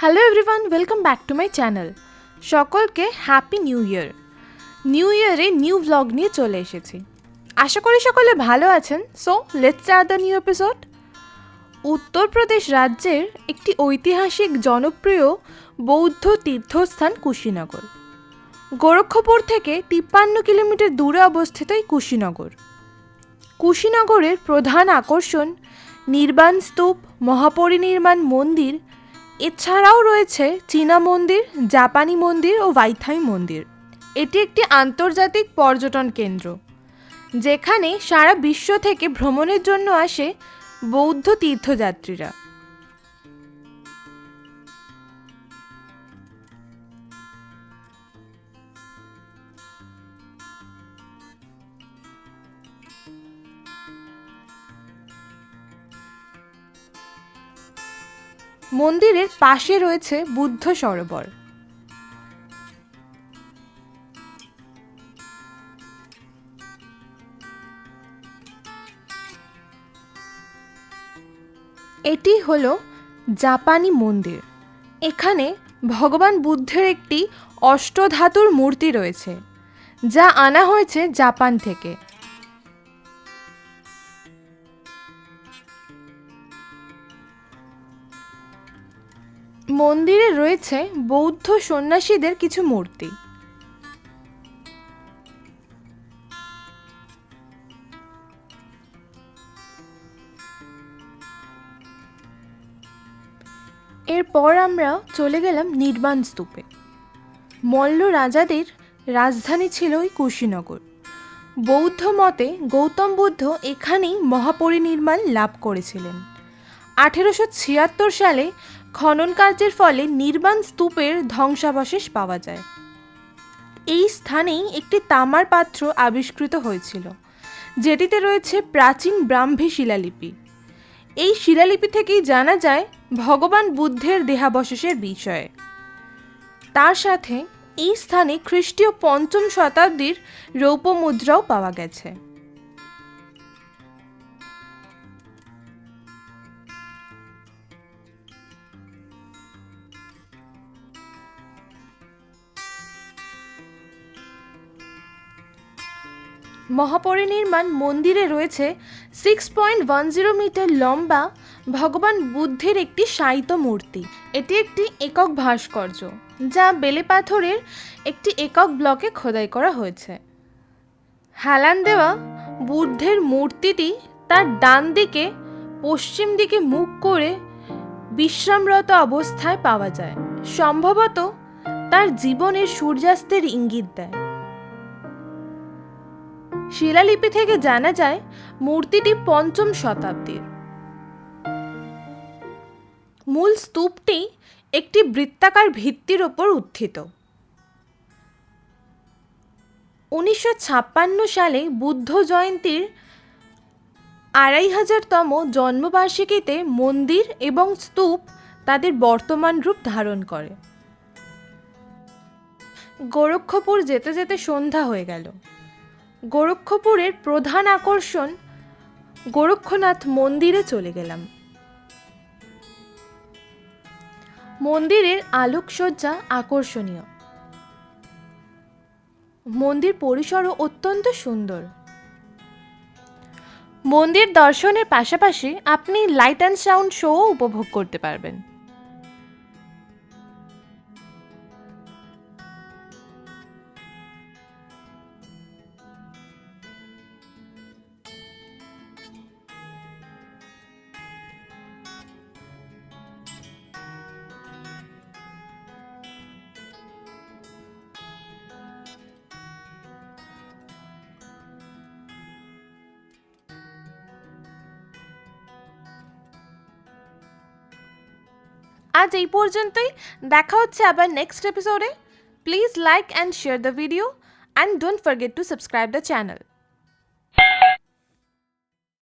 Hello everyone, welcome back to my channel. সকলকে happy new year. New ইয়ারে new vlog নিয়ে চলে এসেছি। আশা করি সকলে ভালো আছেন। So let's start the new episode. Uttar Pradesh রাজ্যের একটি ঐতিহাসিক জনপ্রিয় বৌদ্ধ তীর্থস্থান কুশীনগর। গোরক্ষপুর থেকে 53 কিলোমিটার দূরে অবস্থিত এই কুশীনগর। কুশীনগরের প্রধান আকর্ষণ নির্বাণ স্তূপ, মহাপরিনির্বাণ মন্দির, এছাড়াও রয়েছে চীনা মন্দির, জাপানি মন্দির ও ওয়াইথাই মন্দির। এটি একটি আন্তর্জাতিক পর্যটন কেন্দ্র, যেখানে সারা বিশ্ব থেকে ভ্রমণের জন্য আসে বৌদ্ধ তীর্থযাত্রীরা। মন্দিরের পাশে রয়েছে বুদ্ধ সরোবর। এটি হলো জাপানি মন্দির। এখানে ভগবান বুদ্ধের একটি অষ্টধাতুর মূর্তি রয়েছে, যা আনা হয়েছে জাপান থেকে। মন্দিরে রয়েছে বৌদ্ধ সন্ন্যাসীদের কিছু মূর্তি। এরপর আমরা চলে গেলাম নির্বাণ স্তূপে। মল্ল রাজাদের রাজধানী ছিল এই কুশীনগর। বৌদ্ধ মতে গৌতম বুদ্ধ এখানেই মহাপরিনির্বাণ লাভ করেছিলেন। 1876 সালে খনন কার্যের ফলে নির্বাণ স্তূপের ধ্বংসাবশেষ পাওয়া যায়। এই স্থানেই একটি তামার পাত্র আবিষ্কৃত হয়েছিল, যেটিতে রয়েছে প্রাচীন ব্রাহ্মী শিলালিপি। এই শিলালিপি থেকেই জানা যায় ভগবান বুদ্ধের দেহাবশেষের বিষয়ে। তার সাথে এই স্থানে খ্রিস্টীয় 5ম শতাব্দীর রৌপ্য মুদ্রাও পাওয়া গেছে। মহাপরিনির্বাণ মন্দিরে রয়েছে 6.10 মিটার লম্বা ভগবান বুদ্ধের একটি শায়িত মূর্তি। এটি একটি একক ভাস্কর্য, যা বেলে পাথরের একটি একক ব্লকে খোদাই করা হয়েছে। হেলান দেওয়া বুদ্ধের মূর্তিটি তার ডান দিকে পশ্চিম দিকে মুখ করে বিশ্রামরত অবস্থায় পাওয়া যায়। সম্ভবত তার জীবনের সূর্যাস্তের ইঙ্গিত দেয়। শিলালিপি থেকে জানা যায় মূর্তিটি 5ম শতাব্দীর। মূল স্তূপটি একটি বৃত্তাকার ভিত্তির ওপর উত্থিত। 1956 সালে বুদ্ধ জয়ন্তীর 2500তম জন্মবার্ষিকীতে মন্দির এবং স্তূপ তাদের বর্তমান রূপ ধারণ করে। গোরক্ষপুর যেতে যেতে সন্ধ্যা হয়ে গেল। গোরক্ষপুরের প্রধান আকর্ষণ গোরক্ষনাথ মন্দিরে চলে গেলাম। মন্দিরের আলোকসজ্জা আকর্ষণীয়। মন্দির পরিসরও অত্যন্ত সুন্দর। মন্দির দর্শনের পাশাপাশি আপনি লাইট অ্যান্ড সাউন্ড শোও উপভোগ করতে পারবেন। আজ এই পর্যন্তই। দেখা হচ্ছে আবার নেক্সট এপিসোডে। Please like and share the video and don't forget to subscribe the channel.